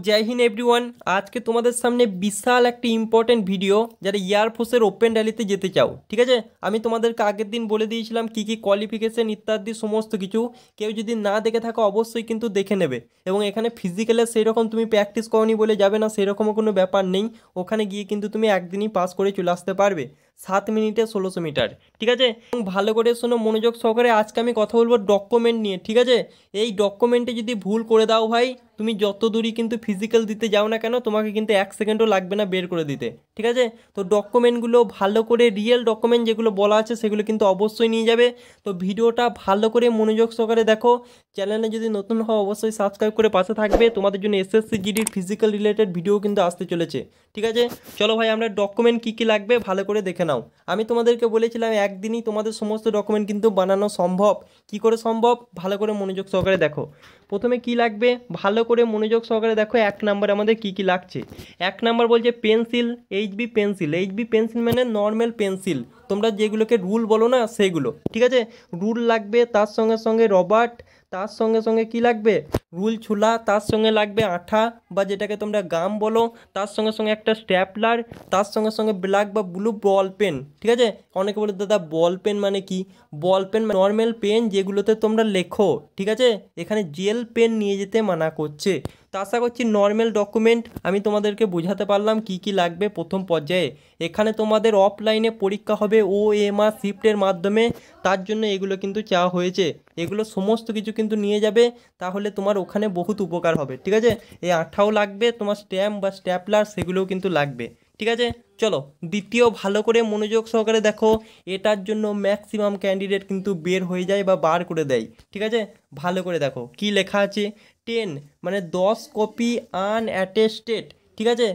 जय हिंद एवरीवन। आज के तुम्हारे सामने विशाल एक इम्पोर्टेंट भिडियो যারা এয়ারফোর্সের ওপেন র্যালিতে যেতে চাও, ঠিক আছে। আমি তোমাদেরকে আগের দিন বলে দিয়েছিলাম কি কি কোয়ালিফিকেশন ইত্যাদি সমস্ত কিছু। কেউ যদি না দেখে থাকো অবশ্যই কিন্তু দেখে নেবে। এবং এখানে ফিজিক্যালে সেই রকম তুমি প্র্যাকটিস করনি বলে যাবে না, সেরকমও কোনো ব্যাপার নেই। ওখানে গিয়ে কিন্তু তুমি একদিনই পাস করে চলে আসতে পারবে 7 মিনিটে 1600 মিটার, ঠিক আছে। এবং ভালো করে শোনো মনোযোগ সহকারে, আজকে আমি কথা বলবো ডকুমেন্ট নিয়ে, ঠিক আছে। এই ডকুমেন্টে যদি ভুল করে দাও ভাই, তুমি যত দূরই কিন্তু ফিজিক্যাল দিতে যাও না কেন, তোমাকে কিন্তু 1 সেকেন্ডও লাগবে না বের করে দিতে, ঠিক আছে। তো ডকুমেন্টগুলো ভালো করে, রিয়েল ডকুমেন্ট যেগুলো বলা আছে সেগুলো কিন্তু অবশ্যই নিয়ে যাবে। তো ভিডিওটা ভালো করে মনোযোগ সহকারে দেখো। চ্যানেলে যদি নতুন হও অবশ্যই সাবস্ক্রাইব করে পাশে থাকবে। তোমাদের জন্য এসএসসি জিডির ফিজিক্যাল রিলেটেড ভিডিও কিন্তু আসতে চলেছে, ঠিক আছে। চলো ভাই, আমরা ডকুমেন্ট কী কী লাগবে ভালো করে দেখে নাও। আমি তোমাদেরকে বলেছিলাম একদিনই তোমাদের সমস্ত ডকুমেন্ট কিন্তু বানানো সম্ভব। কি করে সম্ভব, ভালো করে মনোযোগ সহকারে দেখো। প্রথমে কি লাগবে ভালো করে মনোযোগ সহকারে দেখো। 1 নম্বরে আমাদের কি কি লাগছে। 1 নম্বর বলছে pencil, HB pencil. HB pencil মানে নর্মাল পেন্সিল, তোমরা যেগুলোকে রুল বলো না সেগুলো, ঠিক আছে। রুল লাগবে, তার সঙ্গে সঙ্গে রবার্ট, তার সঙ্গে সঙ্গে কি লাগবে রুল ছুলা, তার সঙ্গে লাগবে আঠা বা যেটাকে তোমরা গাম বলো, তার সঙ্গে সঙ্গে একটা স্ট্যাপলার, তার সঙ্গে সঙ্গে ব্ল্যাক বা ব্লু বল পেন, ঠিক আছে। অনেকে বলে দাদা বল পেন মানে কি? বল পেন নর্মাল পেন যেগুলোতে তোমরা লেখো, ঠিক আছে। এখানে জেল পেন নিয়ে যেতে মানা করছে। তো আশা করছি নর্মাল ডকুমেন্ট আমি তোমাদেরকে বোঝাতে পারলাম কি কি লাগবে প্রথম পর্যায়ে। এখানে তোমাদের অফলাইনে পরীক্ষা হবে OMR শিফটের মাধ্যমে, তার জন্য এগুলো কিন্তু চাওয়া হয়েছে। এগুলো সমস্ত কিছু কিন্তু নিয়ে যাবে, তাহলে তোমার ওখানে বহুত উপকার হবে, ঠিক আছে। এই আঠাও লাগবে, তোমার স্ট্যাম্প বা স্ট্যাপলার সেগুলোও কিন্তু লাগবে, ঠিক আছে। চলো দ্বিতীয়, ভালো করে মনোযোগ সহকারে দেখো। এটার জন্য ম্যাক্সিমাম ক্যান্ডিডেট কিন্তু বের হয়ে যায় বা বার করে দেয়, ঠিক আছে। ভালো করে দেখো কি লেখা আছে। 10 মানে 10 কপি আনঅ্যাটেস্টেড, ঠিক আছে।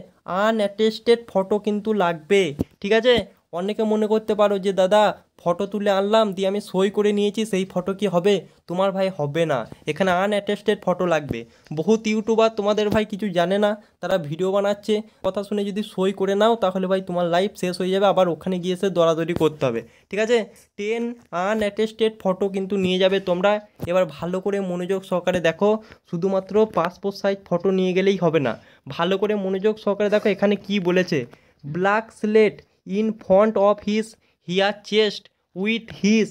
আনঅ্যাটেস্টেড ফটো কিন্তু লাগবে, ঠিক আছে। অনেকে মনে করতে পারো যে দাদা ফটো তুলে আনলাম দিয়ে আমি সই করে নিয়েছি, সেই ফটো কি হবে? তোমার ভাই হবে না, এখানে আনঅ্যাটেস্টেড ফটো লাগবে। বহুত ইউটিউবার তোমাদের ভাই কিছু জানে না, তারা ভিডিও বানাচ্ছে, কথা শুনে যদি সই করে নাও তাহলে ভাই তোমার লাইফ শেষ হয়ে যাবে, আবার ওখানে গিয়ে এসে দৌড়াদৌড়ি করতে হবে, ঠিক আছে। 10 আনঅ্যাটেস্টেড ফটো কিন্তু নিয়ে যাবে তোমরা। এবার ভালো করে মনোযোগ সহকারে দেখো, শুধুমাত্র পাসপোর্ট সাইজ ফটো নিয়ে গেলেই হবে না। ভালো করে মনোযোগ সহকারে দেখো এখানে কি বলেছে। Black slate in front of his here chest with his,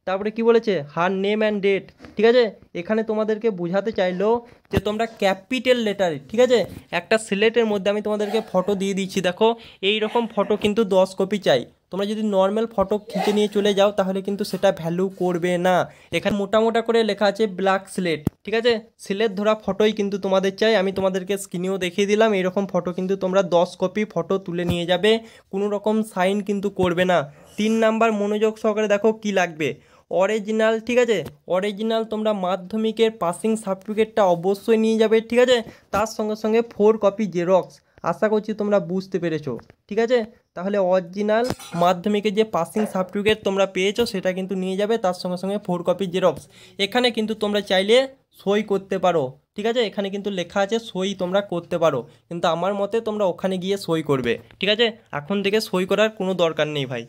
তারপরে কি বলেছে হার নেম অ্যান্ড ডেট, ঠিক আছে। এখানে তোমাদেরকে বোঝাতে চাইলো যে তোমরা ক্যাপিটাল লেটারে, ঠিক আছে, একটা স্লেটের মধ্যে আমি তোমাদেরকে ফটো দিয়ে দিচ্ছি, দেখো এই রকম ফটো কিন্তু 10 কপি চাই। তোমরা যদি নর্মাল ফটো খিঁচে নিয়ে চলে যাও তাহলে কিন্তু সেটা ভ্যালু করবে না। এখানে মোটা করে লেখা আছে ব্ল্যাক স্লেট, ঠিক আছে। স্লেট ধরা ফটোই কিন্তু তোমাদের চাই। আমি তোমাদেরকে স্ক্রিনেও দেখিয়ে দিলাম, এইরকম ফটো কিন্তু তোমরা 10 কপি ফটো তুলে নিয়ে যাবে, কোনো রকম সাইন কিন্তু করবে না। 3 নাম্বার মনোযোগ সহকারে দেখো কি লাগবে। অরিজিনাল, ঠিক আছে। অরিজিনাল তোমরা মাধ্যমিকের পাসিং সার্টিফিকেটটা অবশ্যই নিয়ে যাবে, ঠিক আছে। তার সঙ্গে সঙ্গে 4 কপি জেরক্স। আশা করছি তোমরা বুঝতে পেরেছো, ঠিক আছে। তাহলে অরিজিনাল মাধ্যমিকের যে পাসিং সার্টিফিকেট তোমরা পেয়েছো সেটা কিন্তু নিয়ে যাবে, তার সঙ্গে সঙ্গে 4 কপি জেরক্স। এখানে কিন্তু তোমরা চাইলে সই করতে পারো, ঠিক আছে। এখানে কিন্তু লেখা আছে সই তোমরা করতে পারো, কিন্তু আমার মতে তোমরা ওখানে গিয়ে সই করবে, ঠিক আছে। এখন থেকে সই করার কোনো দরকার নেই ভাই।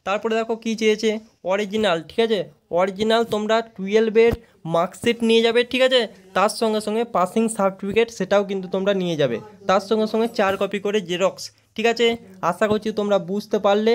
তারপরে দেখো কি চেয়েছে, অরিজিনাল, ঠিক আছে। অরিজিনাল তোমরা 12-এর মার্কশিট নিয়ে যাবে, ঠিক আছে। তার সঙ্গে সঙ্গে পাসিং সার্টিফিকেট সেটাও কিন্তু তোমরা নিয়ে যাবে, তার সঙ্গে সঙ্গে 4 কপি করে জেরক্স, ঠিক আছে। আশা করছি তোমরা বুঝতে পারলে,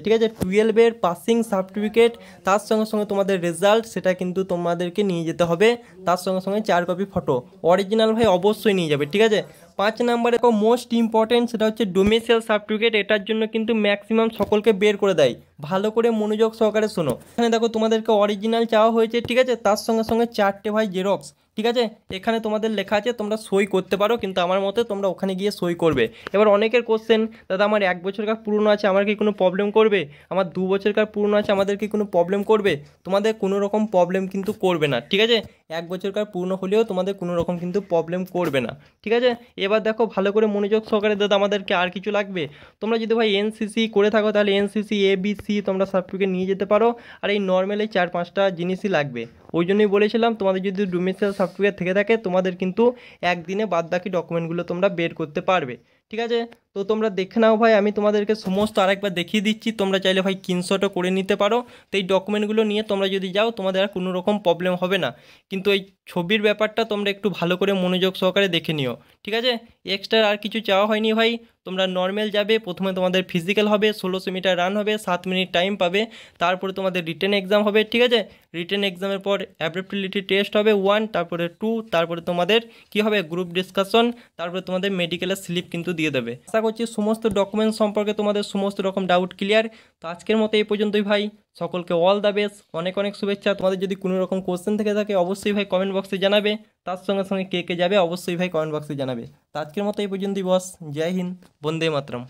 ঠিক আছে। 12-এর পাসিং সার্টিফিকেট, তার সঙ্গে সঙ্গে তোমাদের রেজাল্ট সেটা কিন্তু তোমাদেরকে নিয়ে যেতে হবে, তার সঙ্গে সঙ্গে 4 কপি ফটো। অরিজিনাল ভাই অবশ্যই নিয়ে যাবে, ঠিক আছে। 5 নম্বরে মোস্ট ইম্পর্টেন্ট সেটা হচ্ছে ডোমিসাইল সার্টিফিকেট। এটার জন্য কিন্তু ম্যাক্সিমাম সকলকে বের করে দেয়। ভালো করে মনোযোগ সহকারে শোনো। এখানে দেখো তোমাদেরকে অরিজিনাল চাওয়া হয়েছে, ঠিক আছে, তার সঙ্গে সঙ্গে 4টে ভাই জেরক্স, ঠিক আছে। এখানে তোমাদের লেখা আছে তোমরা সই করতে পারো, কিন্তু আমার মতে তোমরা ওখানে গিয়ে সই করবে। এবার অনেকের কোশ্চেন, দাদা আমার 1 বছরকার পুরনো আছে, আমার কি কোনো প্রবলেম করবে? আমার 2 বছরকার পুরনো আছে, আমাদের কি কোনো প্রবলেম করবে? তোমাদের কোনো রকম প্রবলেম কিন্তু করবে না, ঠিক আছে। 1 বছরকার পুরনো হলেও তোমাদের কোনো রকম কিন্তু প্রবলেম করবে না, ঠিক আছে। এবার দেখো ভালো করে মনোযোগ সহকারে, দাদা আমাদেরকে আর কিছু লাগবে? তোমরা যদি ভাই NCC করে থাকো তাহলে NCC ABC তোমরা সার্টিফিকেট নিয়ে যেতে পারো। আর এই নর্মাল এই 4-5টা জিনিসই লাগবে। ওই জন্যই বলেছিলাম তোমাদের যদি ডোমিসাইল সার্টিফিকেট থেকে থাকে তোমাদের কিন্তু একদিনে বাদ বাকি ডকুমেন্টগুলো তোমরা বের করতে পারবে, ঠিক আছে। তো তোমরা দেখে নাও ভাই, আমি তোমাদেরকে সমস্ত আরেকবার দেখিয়ে দিচ্ছি, তোমরা চাইলে ভাই স্ক্রিনশটও করে নিতে পারো। তো এই ডকুমেন্টগুলো নিয়ে তোমরা যদি যাও তোমাদের আর কোনো রকম প্রবলেম হবে না, কিন্তু এই ছবির ব্যাপারটা তোমরা একটু ভালো করে মনোযোগ সহকারে দেখে নিও, ঠিক আছে। এক্সট্রা আর কিছু চাওয়া হয়নি ভাই, তোমরা নর্মাল যাবে, প্রথমে তোমাদের ফিজিক্যাল হবে, 1600 মিটার রান হবে, 7 মিনিট টাইম পাবে, তারপরে তোমাদের রিটেন এক্সাম হবে, ঠিক আছে। রিটেন এক্সামের পর অ্যাডাপ্টিবিলিটি টেস্ট হবে 1, তারপরে 2, তারপরে তোমাদের কি হবে গ্রুপ ডিসকাশন, তারপরে তোমাদের মেডিকেলের স্লিপ কিন্তু দিয়ে দেবে। আশা করছি সমস্ত ডকুমেন্ট সম্পর্কে তোমাদের সমস্ত রকম ডাউট ক্লিয়ার। তো আজকের মতো এই পর্যন্তই ভাই, সকলকে অল দ্য বেস্ট, অনেক অনেক শুভেচ্ছা। তোমাদের যদি কোনো রকম কোশ্চেন থেকে থাকে অবশ্যই ভাই কমেন্ট বক্সে জানাবে, তার সঙ্গে সঙ্গে কে কে যাবে অবশ্যই ভাই কমেন্ট বক্সে জানাবে। তো আজকের মতো এই পর্যন্তই বস, জয় হিন্দ, বন্দে মাতরম।